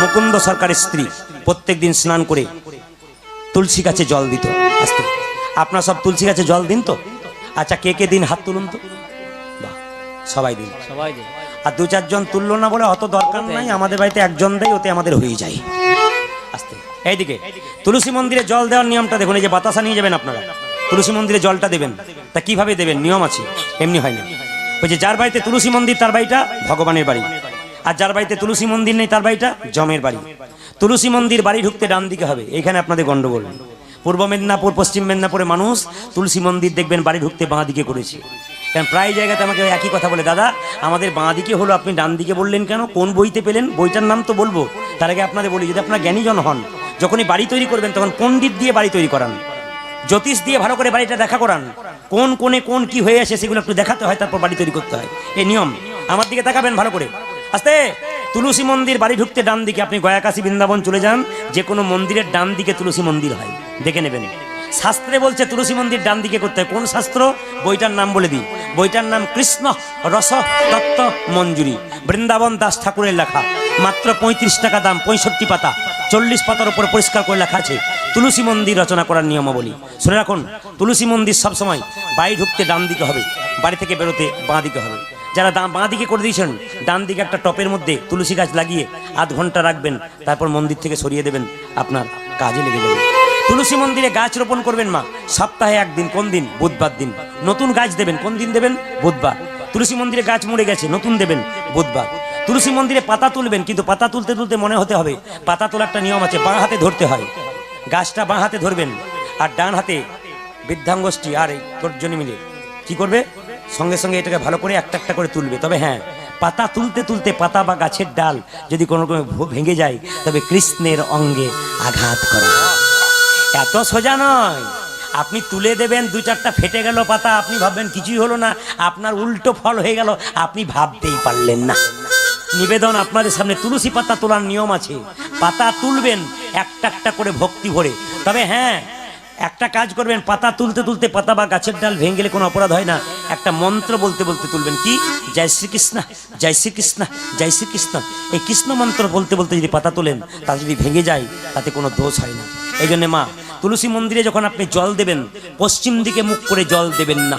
মুকুন্দ সরকারের স্ত্রী প্রত্যেক দিন স্নান করে তুলসী গাছে জল দিত। আস্তে, আপনার সব তুলসী গাছে জল দিন তো? আচ্ছা, কে কে দিন হাত তুলুন তো। বাহ, সবাই দিন। আর দু চারজন তুললো না বলে অত দরকার নাই, আমাদের বাড়িতে একজন দেয়, ওতে আমাদের হয়ে যায়। আস্তে, এইদিকে তুলসী মন্দিরে জল দেওয়ার নিয়মটা দেখুন। এই যে বাতাসা নিয়ে যাবেন আপনারা, তুলসী মন্দিরে জলটা দেবেন। তা কিভাবে দেবেন? নিয়ম আছে, এমনি হয় না। ওই যে যার বাড়িতে তুলসী মন্দির তার বাড়িটা ভগবানের বাড়ি, আর যার বাড়িতে তুলসী মন্দির নেই তার বাড়িটা জমের বাড়ি। তুলসী মন্দির বাড়ি ঢুকতে ডান দিকে হবে, এইখানে আপনাদের গন্ডগোল। পূর্ব মেদিনীপুর, পশ্চিম মেদিনীপুরে মানুষ তুলসী মন্দির দেখবেন বাড়ি ঢুকতে বাঁ দিকে করেছে। কারণ প্রায় জায়গাতে আমাকে একই কথা বলে, দাদা আমাদের বাঁ দিকে হলো, আপনি ডান দিকে বললেন কেন? কোন বইতে পেলেন? বইটার নাম তো বলবো। তার আগে আপনাদের বলি, যদি আপনারা জ্ঞানীজন হন, যখনই বাড়ি তৈরি করবেন তখন পণ্ডিত দিয়ে বাড়ি তৈরি করান, জ্যোতিষ দিয়ে ভালো করে বাড়িটা দেখা করান, কোন কোণে কোন কি হয়ে আসে সেগুলো একটু দেখাতে হয়, তারপর বাড়ি তৈরি করতে হয়। এই নিয়ম। আমার দিকে তাকাবেন ভালো করে। আস্তে, তুলসী মন্দির বাড়ি ঢুকতে ডান দিকে। আপনি গয়াকাশী বৃন্দাবন চলে যান, যে কোনো মন্দিরের ডান দিকে তুলসী মন্দির হয়, দেখে নেবেন। শাস্ত্রে বলছে তুলসী মন্দির ডান দিকে করতে হয়। কোন শাস্ত্র? বইটার নাম বলে দিই। বইটার নাম কৃষ্ণ রস তত্ত্ব মঞ্জুরি, বৃন্দাবন দাস ঠাকুরের লেখা। মাত্র 35 টাকা দাম, 65 পাতা, 40 পাতার উপর পরিষ্কার করে লেখা আছে তুলসী মন্দির রচনা করার নিয়মাবলী। শুনে রাখুন, তুলসী মন্দির সবসময় বাড়ি ঢুকতে ডান দিকে হবে, বাড়ি থেকে বেরোতে বাঁ দিকে হবে। যারা বাঁ দিকে করে দিয়েছেন, ডান দিকে একটা টপের মধ্যে তুলসী গাছ লাগিয়ে আধ ঘন্টা রাখবেন, তারপর মন্দির থেকে সরিয়ে দেবেন, আপনার কাজে লেগে যাবে। তুলসী মন্দিরে গাছ রোপণ করবেন মা, সপ্তাহে একদিন। কোন দিন? বুধবার দিন। নতুন গাছ দেবেন। কোন দিন দেবেন? বুধবার। তুলসী মন্দিরে গাছ মরে গেছে, নতুন দেবেন বুধবার। তুলসী মন্দিরে পাতা তুলবেন, কিন্তু পাতা তুলতে তুলতে মনে হতে হবে, পাতা তোলার একটা নিয়ম আছে, বাঁ হাতে ধরতে হয়। গাছটা বাঁ হাতে ধরবেন, আর ডান হাতে বৃদ্ধাঙ্গষ্ঠী আর এই তর্জনী মিলে কি করবে? সঙ্গে সঙ্গে এটাকে ভালো করে একটা একটা করে তুলবে। তবে হ্যাঁ, পাতা তুলতে তুলতে পাতা বা গাছের ডাল যদি কোনো রকম ভেঙে যায়, তবে কৃষ্ণের অঙ্গে আঘাত করে। এত সোজা নয়। আপনি তুলে দেবেন, দু চারটা ফেটে গেল পাতা, আপনি ভাববেন কিছুই হলো না, আপনার উল্টো ফল হয়ে গেল, আপনি ভাবতেই পারলেন না। নিবেদন আপনাদের সামনে, তুলসী পাতা তোলার নিয়ম আছে। পাতা তুলবেন একটা একটা করে ভক্তি ভরে। তবে হ্যাঁ, একটা কাজ করবেন, পাতা তুলতে তুলতে পাতা বা গাছের ডাল ভেঙে গেলে কোনো অপরাধ হয় না। একটা মন্ত্র বলতে বলতে তুলবেন। কি? জয় শ্রীকৃষ্ণ, জয় শ্রীকৃষ্ণ, জয় শ্রীকৃষ্ণ। এই কৃষ্ণ মন্ত্র বলতে বলতে যদি পাতা তোলেন, তা যদি ভেঙে যায়, তাতে কোনো দোষ হয় না। এই জন্যে মা, তুলসী মন্দিরে যখন আপনি জল দেবেন, পশ্চিম দিকে মুখ করে জল দেবেন না।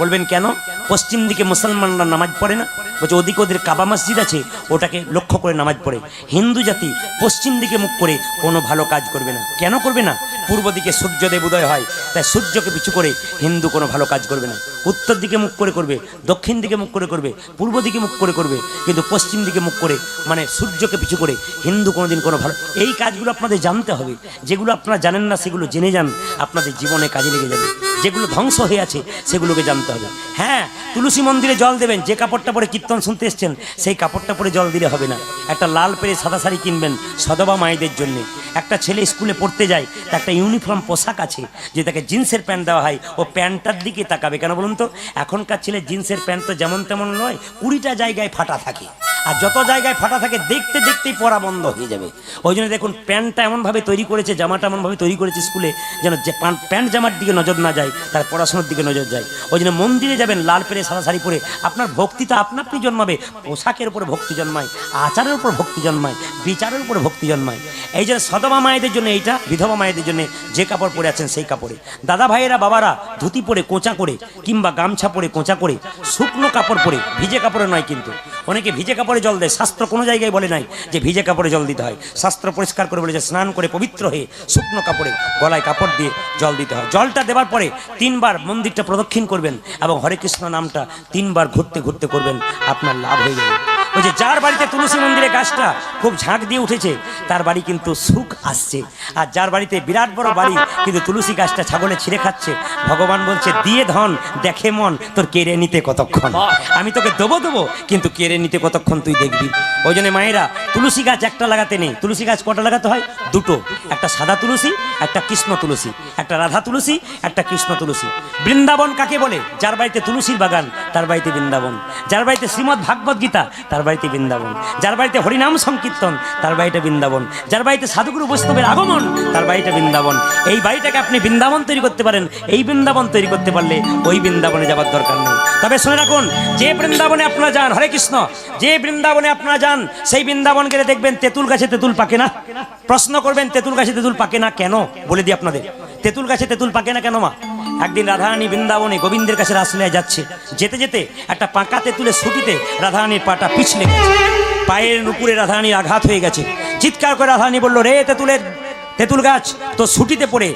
বলবেন কেন? পশ্চিম দিকে মুসলমানরা নামাজ পড়ে না, বলছে ওদিকে ওদের কাবা মসজিদ আছে, ওটাকে লক্ষ্য করে নামাজ পড়ে। হিন্দু জাতি পশ্চিম দিকে মুখ করে কোনো ভালো কাজ করবে না। কেন করবে না? পূর্ব দিকে সূর্যদেব উদয় হয়, তাই সূর্যকে পিছু করে হিন্দু কোনো ভালো কাজ করবে না। উত্তর দিকে মুখ করে করবে, দক্ষিণ দিকে মুখ করে করবে, পূর্ব দিকে মুখ করে করবে, কিন্তু পশ্চিম দিকে মুখ করে, মানে সূর্যকে পিছু করে হিন্দু কোনোদিন কোনো ভালো। এই কাজগুলো আপনাদের জানতে হবে। যেগুলো আপনারা জানেন না সেগুলো জেনে যান, আপনাদের জীবনে কাজে লেগে যাবে। যেগুলো ধ্বংস হয়ে আছে সেগুলোকে জানতে হবে। হ্যাঁ, তুলসী মন্দিরে জল দেবেন, যে কাপড়টা পরে কীর্তন শুনতে এসছেন সেই কাপড়টা পরে জল দিলে হবে না। একটা লাল পেরে সাদা শাড়ি কিনবেন সদবা মায়েদের জন্য। একটা ছেলে স্কুলে পড়তে যায়, তার একটা ইউনিফর্ম পোশাক আছে, যে তাকে জিন্সের প্যান্ট দেওয়া হয়, ও প্যান্টটার দিকে তাকাবে কেন বলুন তো? এখনকার ছেলে জিন্সের প্যান্ট তো যেমন তেমন নয়, 20টা জায়গায় ফাটা থাকে, আর যত জায়গায় ফাটা থাকে দেখতে দেখতেই পরা বন্ধ হয়ে যাবে। ওই জন্য দেখুন, প্যান্টটা এমনভাবে তৈরি করেছে, জামাটা এমনভাবে তৈরি করেছে স্কুলে, যেন যে প্যান্ট জামার দিকে নজর না যায়, তার পড়াশোনার দিকে নজর যায়। ওই জন্য মন্দিরে যাবেন লাল পেরে সাদা শাড়ি পরে, আপনার ভক্তিটা আপনা আপনি জন্মাবে। পোশাকের উপরে ভক্তি জন্মায়, আচারের উপর ভক্তি জন্মায়, বিচারের উপরে ভক্তি জন্মায়। এই জন্য সদবা মায়েদের জন্য এইটা, বিধবা মায়েদের জন্য যে কাপড় পরে আছেন সেই কাপড়ে। দাদা ভাইয়েরা, বাবারা ধুতি পরে কোঁচা করে, কিংবা গামছা পরে কোঁচা করে, শুকনো কাপড় পরে, ভিজে কাপড়ে নয়। কিন্তু অনেকে ভিজে কাপড়ে জল দেয়, শাস্ত্র কোনো জায়গায় বলে নাই যে ভিজে কাপড়ে জল দিতে হয়। শাস্ত্র পরিষ্কার করে বলেছে স্নান করে পবিত্র হয়ে শুকনো কাপড়ে গলায় কাপড় দিয়ে জল দিতে হয়। জলটা দেওয়ার পরে 3 বার মন্দিরটা প্রদক্ষিণ করবেন এবং হরে কৃষ্ণ নামটা 3 বার ঘুরতে ঘুরতে করবেন, আপনার লাভ হয়ে যাবে। ওই যে যার বাড়িতে তুলসী মন্দিরে গাছটা খুব ঝাঁক দিয়ে উঠেছে, তার বাড়ি কিন্তু সুখ আসছে। আর যার বাড়িতে বিরাট বড় বাড়ি কিন্তু তুলসী গাছটা ছাগলে ছিঁড়ে খাচ্ছে, ভগবান বলছে দিয়ে ধন দেখে মন, তোর কেড়ে নিতে কতক্ষণ। আমি তোকে দেবো কিন্তু কেড়ে নিতে কতক্ষণ তুই দেখবি। ওই জন্য মায়েরা, তুলসী গাছ একটা লাগাতে নেই। তুলসী গাছ কটা লাগাতে হয়? 2টো। একটা সাদা তুলসী, একটা কৃষ্ণ তুলসী। একটা রাধা তুলসী, একটা কৃষ্ণ তুলসী। বৃন্দাবন কাকে বলে? যার বাড়িতে তুলসীর বাগান তার বাড়িতে বৃন্দাবন। যার বাড়িতে শ্রীমদ্ ভাগবত গীতা তার তার বাড়িতে বৃন্দাবন, যার বাড়িতে হরিনাম সংকীর্তন তার বাড়িটা বৃন্দাবন, যার বাড়িতে সাধুগুরু বৈষ্ণবের আগমন তার বাড়িটা বৃন্দাবন। এই বাড়িটাকে আপনি বৃন্দাবন তৈরি করতে পারেন, এই বৃন্দাবন তৈরি করতে পারলে ওই বৃন্দাবনে যাবার দরকার নেই। তবে শুনে রাখুন, যে বৃন্দাবনে আপনারা যান, হরে কৃষ্ণ, যে বৃন্দাবনে আপনারা যান সেই বৃন্দাবন গেলে দেখবেন তেঁতুল গাছে তেঁতুল পাকে না। প্রশ্ন করবেন তেঁতুল গাছে তেঁতুল পাকে না কেন, বলে দিই আপনাদের। তেঁতুল গাছে তেঁতুল পাকে না কেন মা? একদিন রাধারানী বৃন্দাবনে গোবিন্দের কাছে রাসলীলায় যাচ্ছে, যেতে যেতে একটা পাকা তেঁতুলের ছুটিতে রাধারানীর পাটা পিছলে গেছে, পায়ের নুপুরে রাধারানীর আঘাত হয়ে গেছে। চিৎকার করে রাধারানী বলল, রে তেঁতুল গাছ তো ছুটিতে পড়ে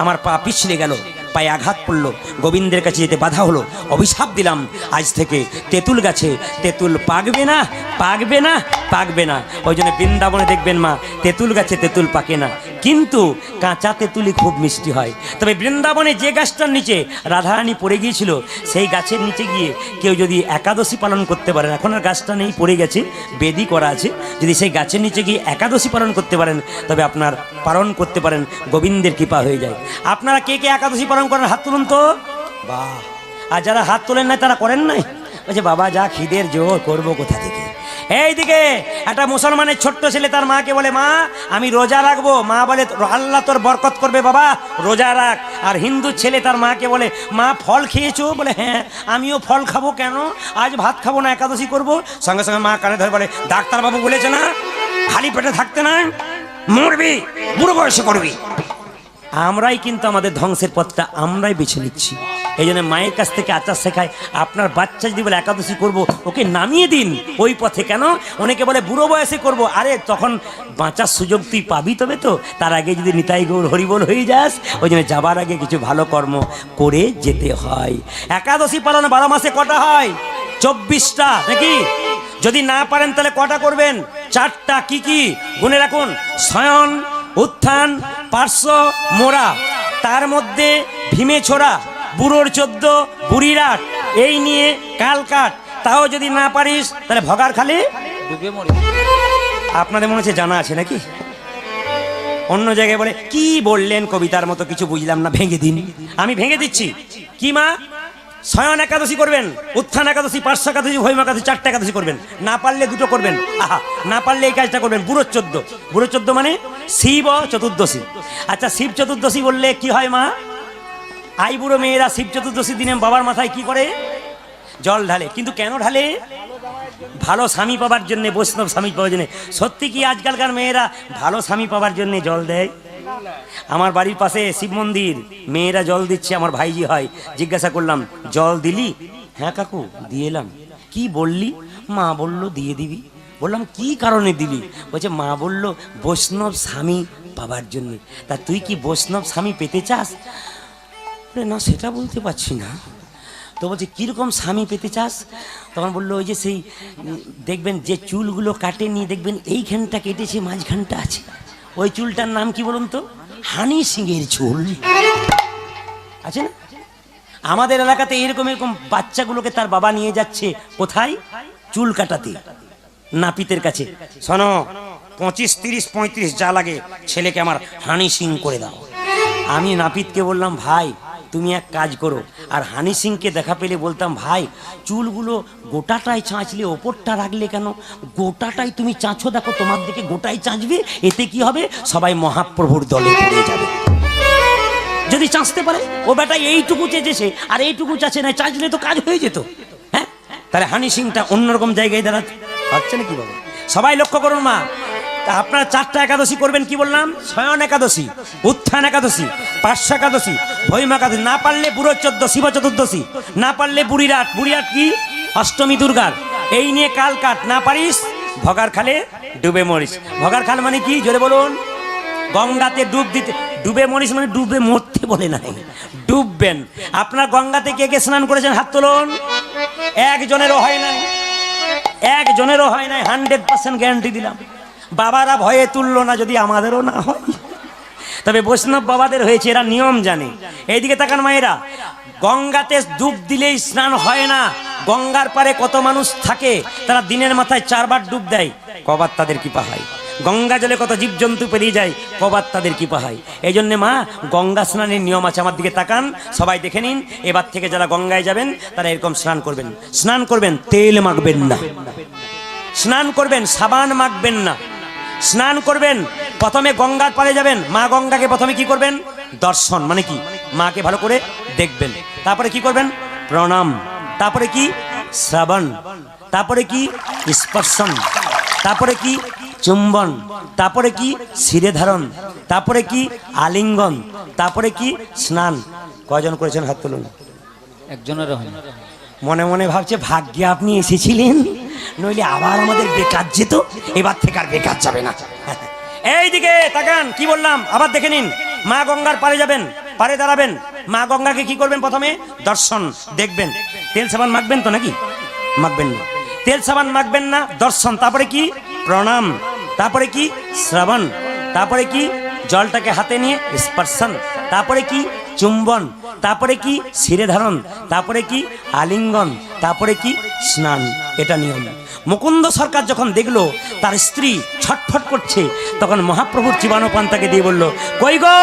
আমার পা পিছলে গেল, পায়ে আঘাত পড়লো, গোবিন্দের কাছে যেতে বাধা হলো, অভিশাপ দিলাম আজ থেকে তেঁতুল গাছে তেঁতুল পাকবে না, পাকবে না, পাকবে না। ওই জন্য বৃন্দাবনে দেখবেন মা তেঁতুল গাছে তেঁতুল পাকে না, কিন্তু কাঁচা তেঁতুলই খুব মিষ্টি হয়। তবে বৃন্দাবনে যে গাছটার নিচে রাধারানী পড়ে গিয়েছিল সেই গাছের নিচে গিয়ে কেউ যদি একাদশী পালন করতে পারেন, এখন আর গাছটা নেই, পড়ে গেছে, বেদি করা আছে, যদি সেই গাছের নিচে গিয়ে একাদশী পালন করতে পারেন তবে আপনার পালন করতে পারেন, গোবিন্দের কৃপা হয়ে যায়। আপনারা কে কে একাদশী পালন করেন হাত তুলুন তো। বাহ! আর যারা হাত তোলেন নাই তারা করেন নাই, বলছে বাবা যা খিদের জোর, করবো কোথা থেকে। এইদিকে একটা মুসলমানের ছোট্ট ছেলে তার মাকে বলে, মা আমি রোজা রাখবো। মা বলে, আল্লাহ তোর বরকত করবে বাবা, রোজা রাখ। আর হিন্দু ছেলে তার মাকে বলে, মা ফল খেয়েছো? বলে হ্যাঁ। আমিও ফল খাবো, কেন? আজ ভাত খাবো না, একাদশী করবো। সঙ্গে সঙ্গে মা কানে ধরে বলে, ডাক্তারবাবু বলেছে না খালি পেটে থাকতে না, মরবি, বুড়ো বয়সে করবি। আমরাই কিন্তু আমাদের ধ্বংসের পথটা আমরাই বেছে নিচ্ছি। এই জন্য মায়ের কাছ থেকে আচার শেখায়, আপনার বাচ্চা যদি বলে একাদশী করবো, ওকে নামিয়ে দিন ওই পথে। কেন? অনেকে বলে বুড়ো বয়সে করব, আরে তখন বাঁচার সুযোগ তুই পাবি তবে তো, তার আগে যদি নিতাই গৌর হরিবোল হয়ে যাস। ওই জন্য যাবার আগে কিছু ভালো কর্ম করে যেতে হয়। একাদশী পালন 12 মাসে কটা হয়? 24টা, নাকি? যদি না পারেন তাহলে কটা করবেন? 4টা। কি কি গুনে রাখুন? শয়ন, উত্থান, পার্শ্ব, মোরা, তার মধ্যে ভীমে ছোড়া, বুড়োর 14, বুড়ির 8, এই নিয়ে কালকাট। তাও যদি না পারিস তাহলে ভগার খালি ডুবে মরে। আপনাদের মনে হচ্ছে জানা আছে নাকি? অন্য জায়গায় বলে কি বললেন কবিতার মতো, কিছু বুঝলাম না, ভেঙে দিন। আমি ভেঙে দিচ্ছি। কি মা? শয়ন একাদশী করবেন, উত্থান একাদশী, পার্শ্ব একাদশী, ভৈম একাদশী, 4টা একাদশী করবেন। না পারলে 2টো করবেন। আহা, না পারলে এই কাজটা করবেন। বুড়োর 14, বুড়োর 14 মানে শিব চতুর্দশী। আচ্ছা, শিব চতুর্দশী বললে কি হয় মা? আই বুড়ো মেয়েরা শিব চতুর্দশীর দিনে বাবার মাথায় কি করে? জল ঢালে। কিন্তু কেন ঢালে? ভালো স্বামী পাবার জন্য, বৈষ্ণব স্বামী পাওয়ার জন্য। সত্যি কি আজকালকার মেয়েরা ভালো স্বামী পাবার জন্য জল দেয়? আমার বাড়ির পাশে শিব মন্দির, মেয়েরা জল দিচ্ছে, আমার ভাইজি হয়। জিজ্ঞাসা করলাম, জল দিলি? হ্যাঁ কাকু দিয়ে এলাম। কি বললি? মা বলল দিয়ে দিবি। বললাম কি কারণে দিলি? বলছে মা বলল বৈষ্ণব স্বামী পাবার জন্য। তা তুই কি বৈষ্ণব স্বামী পেতে চাস? না সেটা বলতে পারছি না। তো বলছে কীরকম স্বামী পেতে চাস? তখন বললো ওই যে সেই দেখবেন যে চুলগুলো কাটেনি, দেখবেন এইখানটা কেটেছে, মাঝখানটা আছে, ওই চুলটার নাম কি বলুন তো? হানি সিংয়ের চুল আছে না? আমাদের এলাকাতে এরকম এরকম বাচ্চাগুলোকে তার বাবা নিয়ে যাচ্ছে কোথায়? চুল কাটাতে, নাপিতের কাছে। শোনো, 25, 30, 35 যা লাগে ছেলেকে আমার হানি সিং করে দাও। আমি নাপিতকে বললাম, ভাই তুমি এক কাজ করো। আর হানি সিংকে দেখা পেলে বলতাম, ভাই চুলগুলো গোটাটাই চাঁচলে ওপরটা রাখলে কেন? গোটাটাই তুমি চাঁচো, দেখো তোমার দিকে গোটাই চাঁচবে, এতে কি হবে? সবাই মহাপ্রভুর দলে পড়ে যাবে। যদি চাঁচতে পারে, ও বেটা এইটুকু চেয়েছে আর এইটুকু চাচ্ছে না, চাঁচলে তো কাজ হয়ে যেত। হ্যাঁ, তাহলে হানি সিংটা অন্যরকম জায়গায় দাঁড়াতে পারছে না কি বাবা? সবাই লক্ষ্য করুন মা, আপনারা 4টা একাদশী করবেন। কি বললাম? শয়ন একাদশী, উত্থান একাদশী, পার্শ্ব একাদশী, ভৈম একাদশী। না পারলে বুড়ো 14, শিব চতুর্দশী। না পারলে বুড়ির 8, বুড়ি 8 কি? অষ্টমী দুর্গার। এই নিয়ে কাল কাট। না পারিস ভগার খালে ডুবে মরিস। ভগার খাল মানে কি জোরে বলুন? গঙ্গাতে ডুব দিতে। ডুবে মরিস মানে ডুবে মরতে বলে নাই, ডুববেন। আপনার গঙ্গাতে কে কে স্নান করেছেন হাত তুলুন। একজনেরও হয় নাই, একজনেরও হয় নাই, 100% গ্যারান্টি দিলাম। বাবারা ভয়ে তুললো না, যদি আমাদেরও না হয়। তবে বৈষ্ণব বাবাদের হয়েছে, এরা নিয়ম জানে। এইদিকে তাকান মায়েরা, গঙ্গাতে ডুব দিলেই স্নান হয় না। গঙ্গার পারে কত মানুষ থাকে, তারা দিনের মাথায় 4 বার ডুব দেয়, কবার তাদের কৃপা হয়। গঙ্গা জলে কত জীবজন্তু পেরিয়ে যায়, কবার তাদের কৃপা হয়। এই জন্য মা গঙ্গা স্নানের নিয়ম আছে। আমার দিকে তাকান, সবাই দেখে নিন। এবার থেকে যারা গঙ্গায় যাবেন তারা এরকম স্নান করবেন। স্নান করবেন, তেল মাখবেন না। স্নান করবেন, সাবান মাখবেন না। স্নান করবেন, প্রথমে গঙ্গার পাড়ে যাবেন, মা গঙ্গাকে প্রথমে কি করবেন? দর্শন, মানে কি মাকে ভালো করে দেখবেন। তারপরে কি করবেন? প্রণাম। তারপরে কি? শ্রবণ। তারপরে কি? স্পর্শন। তারপরে কি? চুম্বন। তারপরে কি? শিরে ধারণ। তারপরে কি? আলিঙ্গন। তারপরে কি? স্নান। কয়জন করেছেন হাত তুলুন। একজনেরও হয় না। মনে মনে ভাবছে ভাগ্যে আপনি এসেছিলেন, নইলে আবার আমাদের বেকার যেত, এবার থেকে আর বেকার যাবে না। এইদিকে তাকান, কি বললাম আবার দেখে নিন। মা গঙ্গার পাড়ে যাবেন, পাড়ে দাঁড়াবেন, মা গঙ্গাকে কি করবেন? প্রথমে দর্শন, দেখবেন। তেল সাবান মাখবেন তো নাকি? মাখবেন না, তেল সাবান মাখবেন না, দর্শন। তারপরে কি? প্রণাম। তারপরে কি? শ্রবণ। তারপরে কি? জলটাকে হাতে নিয়ে স্পর্শন। তারপরে কি? চুম্বন। তারপরে কি? শিরে ধারণ। তারপরে কি? আলিঙ্গন। তারপরে কি? স্নান। এটা নিয়ম। মুকুন্দ সরকার যখন দেখলো তার স্ত্রী ছটফট করছে, তখন মহাপ্রভুর চিবানো পান তাকে দিয়ে বলল, কই গো,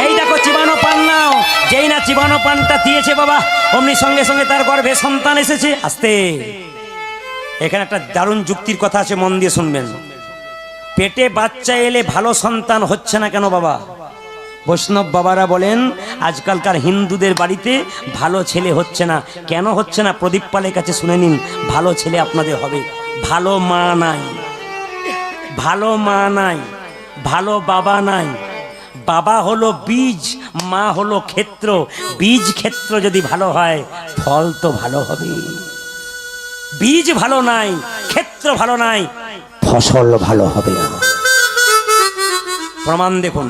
এই দেখো চিবানো পান নাও। যেই না চিবানো পানটা দিয়েছে বাবা, অমনি সঙ্গে সঙ্গে তার গর্ভে সন্তান এসেছে। আস্তে, এখানে একটা দারুণ যুক্তির কথা আছে, মন দিয়ে শুনবেন। পেটে বাচ্চা এলে ভালো সন্তান হচ্ছে না কেন বাবা? বৈষ্ণব বাবারা বলেন আজকালকার হিন্দুদের বাড়িতে ভালো ছেলে হচ্ছে না। কেন হচ্ছে না? প্রদীপ পালের কাছে শুনে নিন। ভালো ছেলে আপনাদের হবে, ভালো মা নাই, ভালো মা নাই, ভালো বাবা নাই। বাবা হলো বীজ, মা হলো ক্ষেত্র। বীজ ক্ষেত্র যদি ভালো হয়, ফল তো ভালো হবে। বীজ ভালো নাই, ক্ষেত্র ভালো নাই, ফসল ভালো হবে না। প্রমাণ দেখুন।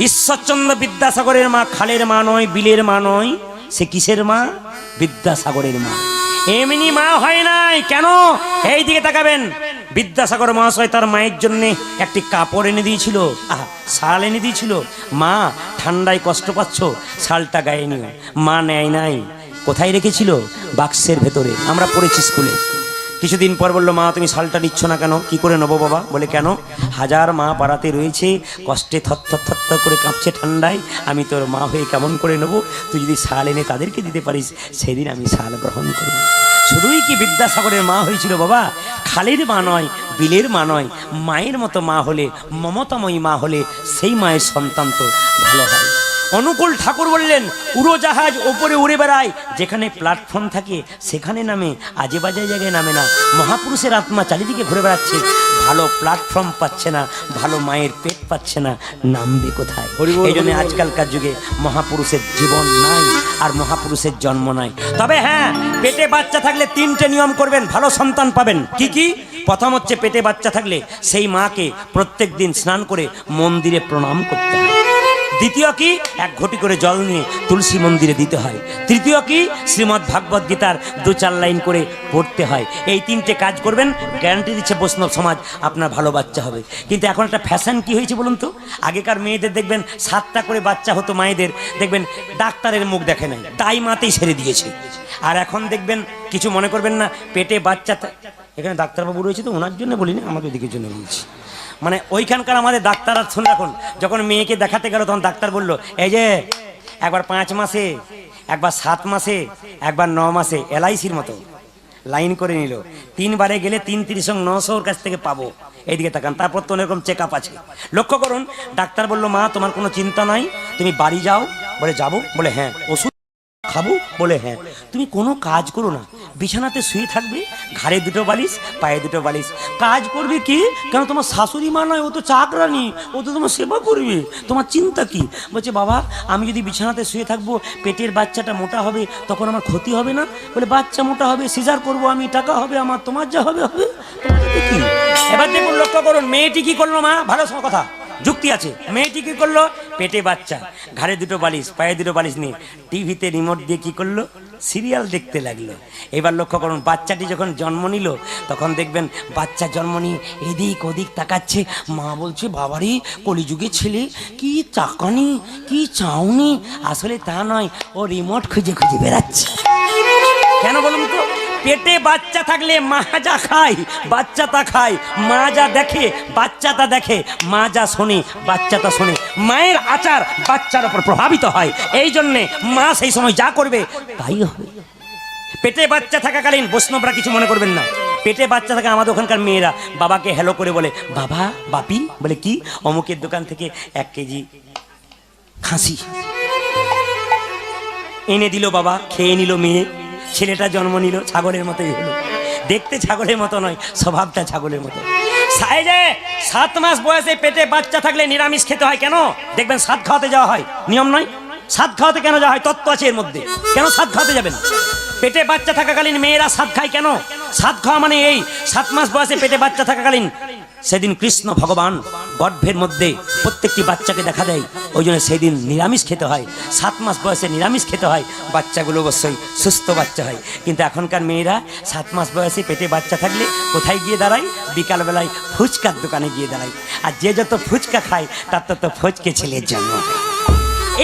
ঈশ্বরচন্দ্র বিদ্যাসাগরের মা খালের মা নয়, বিলের মা নয়, সে কিসের মা? বিদ্যাসাগরের মা। এমনি মা হয় নাই। কেন? এই দিকে তাকাবেন। বিদ্যাসাগর মহাশয় তার মায়ের জন্য একটি কাপড় এনে দিয়েছিল, শাল এনে দিয়েছিল। মা, ঠান্ডায় কষ্ট পাচ্ছ, শালটা গায়ে নিও। মা নেয় নাই। কোথায় রেখেছিল? বাক্সের ভেতরে। আমরা পড়েছি স্কুলে। কিছুদিন পর বললো, মা তুমি শালটা নিচ্ছ না কেন? কি করে নেবো বাবা? বলে কেন? হাজার মা পাড়াতে রয়েছে, কষ্টে থরথর থরথর করে কাঁপছে ঠান্ডায়, আমি তোর মা হয়ে কেমন করে নেবো? তুই যদি শাল এনে তাদেরকে দিতে পারিস, সেদিন আমি শাল গ্রহণ করব। শুধুই কি বিদ্যাসাগরের মা হয়েছিল বাবা? খালের মা নয়, বিলের মা নয়, মায়ের মতো মা হলে, মমতাময়ী মা হলে, সেই মায়ের সন্তান তো ভালো হয়। অনুকূল ঠাকুর বললেন, উড়োজাহাজ ওপরে উড়ে বেড়ায়, যেখানে প্ল্যাটফর্ম থাকে সেখানে নামে, আজে বাজে জায়গায় নামে না। মহাপুরুষের আত্মা চারিদিকে ঘুরে বেড়াচ্ছে, ভালো প্ল্যাটফর্ম পাচ্ছে না, ভালো মায়ের পেট পাচ্ছে না, নামবে কোথায়? এই জন্য আজকালকার যুগে মহাপুরুষের জীবন নাই, আর মহাপুরুষের জন্ম নাই। তবে হ্যাঁ, পেটে বাচ্চা থাকলে 3টে নিয়ম করবেন, ভালো সন্তান পাবেন। কি কি? প্রথম হচ্ছে, পেটে বাচ্চা থাকলে সেই মাকে প্রত্যেক দিন স্নান করে মন্দিরে প্রণাম করতে হয়। দ্বিতীয় কি? 1 ঘটি করে জল নিয়ে তুলসী মন্দিরে দিতে হয়। তৃতীয় কি? শ্রীমদ্ ভাগবত গীতার 2-4 লাইন করে পড়তে হয়। এই 3টে কাজ করবেন, গ্যারান্টি দিচ্ছে বৈষ্ণব সমাজ আপনার ভালো বাচ্চা হবে। কিন্তু এখন একটা ফ্যাশন কি হয়েছে বলুন তো? আগেকার মেয়েদের দেখবেন 7টা করে বাচ্চা হতো মায়েদের, দেখবেন ডাক্তারের মুখ দেখে নাই, তাই মাতেই সেরে দিয়েছে। আর এখন দেখবেন, কিছু মনে করবেন না, পেটে বাচ্চা, এখানে ডাক্তারবাবু রয়েছে তো ওনার জন্য বলিনি, আমাদের দিকের জন্য বলছি। মানে ওইখানকার আমাদের ডাক্তার, আর শুনে রাখুন, যখন মেয়েকে দেখাতে গেল তখন ডাক্তার বলল, এই যে একবার 5 মাসে, একবার 7 মাসে, একবার 9 মাসে, LICর মতো লাইন করে নিল। 3 বারে গেলে 3-3-900 ওর কাছ থেকে পাবো। এইদিকে তাকান। তারপর তো এরকম চেক আপ আছে। লক্ষ্য করুন, ডাক্তার বলল, মা তোমার কোনো চিন্তা নাই, তুমি বাড়ি যাও। বলে যাবো? বলে হ্যাঁ। ওষুধ খাবো? বলে হ্যাঁ। তুমি কোনো কাজ করো না, বিছানাতে শুয়ে থাকবে, ঘাড়ে 2টো বালিশ, পায়ে 2টো বালিশ। কাজ করবে কি? কেন তোমার শাশুড়ি মা নয়, ও তো চাকরানি, ও তো তোমার সেবা করবে, তোমার চিন্তা কি? বলছে, বাবা আমি যদি বিছানাতে শুয়ে থাকবো, পেটের বাচ্চাটা মোটা হবে, তখন আমার ক্ষতি হবে না? বলে, বাচ্চা মোটা হবে, সিজার করবো আমি, টাকা হবে আমার, তোমার যা হবে হবে। কি? এবার দেখুন, লক্ষ্য করুন, মেয়েটি কি করলো? মা, ভালো কথা, যুক্তি আছে। মেয়েটি কি করলো? পেটে বাচ্চা, ঘাড়ে 2টো বালিশ, পায়ে 2টো বালিশ নিয়ে টিভিতে রিমোট দিয়ে কি করলো? সিরিয়াল দেখতে লাগলো। এবার লক্ষ্য করুন, বাচ্চাটি যখন জন্ম নিল, তখন দেখবেন বাচ্চা জন্ম নিয়ে এদিক ওদিক তাকাচ্ছে। মা বলছে, বাবারে কলিযুগে ছেলে, কি চাকানি, কি চাউনি। আসলে তা নয়, ও রিমোট খুঁজে খুঁজে বেড়াচ্ছে। কেন বলুন তো? পেটে বাচ্চা থাকলে মা যা খায় বাচ্চা তা খায়, মা যা দেখে বাচ্চা তা দেখে, মা যা শোনে বাচ্চা তা শোনে। মায়ের আচার বাচ্চার উপর প্রভাবিত হয়। এই জন্যে মা সেই সময় যা করবে তাই হবে। পেটে বাচ্চা থাকাকালীন, বৈষ্ণবরা কিছু মনে করবেন না, পেটে বাচ্চা থাকা আমাদের ওখানকার মেয়েরা বাবাকে হ্যালো করে বলে বাবা, বাপি, বলে কি, অমুকের দোকান থেকে 1 কেজি খাসি এনে দিল বাবা, খেয়ে নিল মেয়ে, ছেলেটা জন্ম নিল, ছাগলের মতোই হলো। দেখতে ছাগলের মতো নয়, স্বভাবটা ছাগলের মতো। 7 মাস বয়সে পেটে বাচ্চা থাকলে নিরামিষ খেতে হয় কেন? দেখবেন সাদ খাওয়াতে যাওয়া হয়, নিয়ম নয়। সাদ খাওয়াতে কেন যাওয়া হয়? তত্ত্ব আছে এর মধ্যে। কেন সাদ খাওয়াতে যাবেন? পেটে বাচ্চা থাকাকালীন মেয়েরা সাদ খায় কেন? সাদ খাওয়া মানে এই, 7 মাস বয়সে পেটে বাচ্চা থাকাকালীন সেদিন কৃষ্ণ ভগবান গর্ভের মধ্যে প্রত্যেকটি বাচ্চাকে দেখা দেয়, ওই জন্য সেই দিন নিরামিষ খেতে হয়। 7 মাস বয়সে নিরামিষ খেতে হয়, বাচ্চাগুলো অবশ্যই সুস্থ বাচ্চা হয়। কিন্তু এখনকার মেয়েরা 7 মাস বয়সে পেটে বাচ্চা থাকলে কোথায় গিয়ে দাঁড়ায়? বিকালবেলায় ফুচকার দোকানে গিয়ে দাঁড়ায়। আর যে যত ফুচকা খায় তার তত ফচকে ছেলের জন্ম হয়।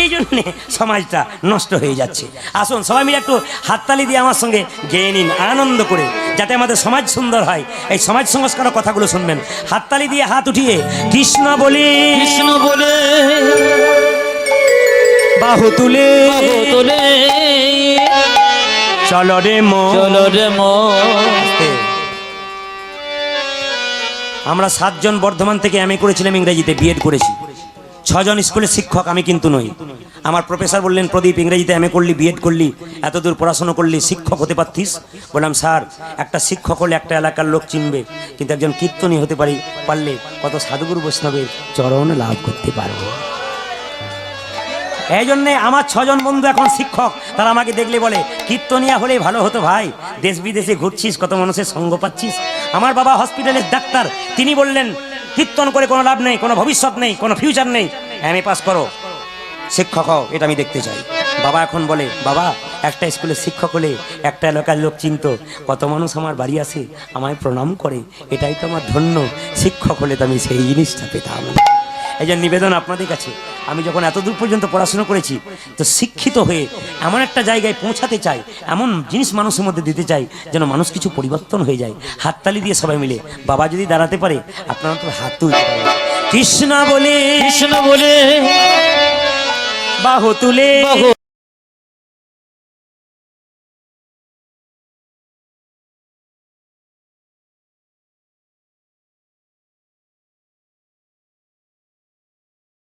এই জন্যে সমাজটা নষ্ট হয়ে যাচ্ছে। আসুন সবাই মিলে একটু হাততালি দিয়ে আমার সঙ্গে গেয়ে নিন, আনন্দ করে, যাতে আমাদের সমাজ সুন্দর হয়। এই সমাজ সংস্কারের কথাগুলো শুনবেন। হাততালি দিয়ে হাত উঠিয়ে কৃষ্ণ বলি, কৃষ্ণ বলে বাহু তুলে বাহু তোলে, চলো রে মন। চলো রে মন। আমরা 7 জন বর্ধমান থেকে এমএ করেছিলাম, ইংরেজিতে বিএড করেছি। 6 জন স্কুলের শিক্ষক, আমি কিন্তু নই। আমার প্রফেসর বললেন, প্রদীপ ইংরেজিতে এমএ করলি, বিএড করলি, এতদূর পড়াশোনা করলি, শিক্ষক হতে পারতিস। বললাম স্যার, একটা শিক্ষক হলে একটা এলাকার লোক চিনবে, কিন্তু একজন কীর্তনী হতে পারলে কত সাধুগুরু বৈষ্ণবের চরণ লাভ করতে পারবো। এই জন্যে আমার 6 জন বন্ধু এখন শিক্ষক। তারা আমাকে দেখলে বলে, কীর্তনিয়া হলে ভালো হতো ভাই, দেশ বিদেশে ঘুরছিস, কত মানুষের সঙ্গ পাচ্ছিস। আমার বাবা হসপিটালের ডাক্তার, তিনি বললেন কীর্তন করে কোনো লাভ নেই, কোনো ভবিষ্যৎ নেই, কোনো ফিউচার নেই, এমএ পাস করো, শিক্ষক হও, এটা আমি দেখতে চাই। বাবা এখন বলে, বাবা একটা স্কুলের শিক্ষক হলে একটা এলাকার লোক চিনত, কত মানুষ আমার বাড়ি আসে, আমায় প্রণাম করে, এটাই তো আমার ধন্য। শিক্ষক হলে তো আমি সেই জিনিসটা পেতাম। এই যে নিবেদন আপনাদের কাছে, আমি যখন এতদূর পর্যন্ত পড়াশোনা করেছি, তো শিক্ষিত হয়ে এমন একটা জায়গায় পৌঁছাতে চাই, এমন জিনিস মানুষের মধ্যে দিতে চাই যেন মানুষ কিছু পরিবর্তন হয়ে যায়। হাততালি দিয়ে সবাই মিলে, বাবা যদি দাঁড়াতে পারে, আপনারা তো হাত তুলতে পারেন। কৃষ্ণ বলে, কৃষ্ণ বলে বাহু তুলে, বাহু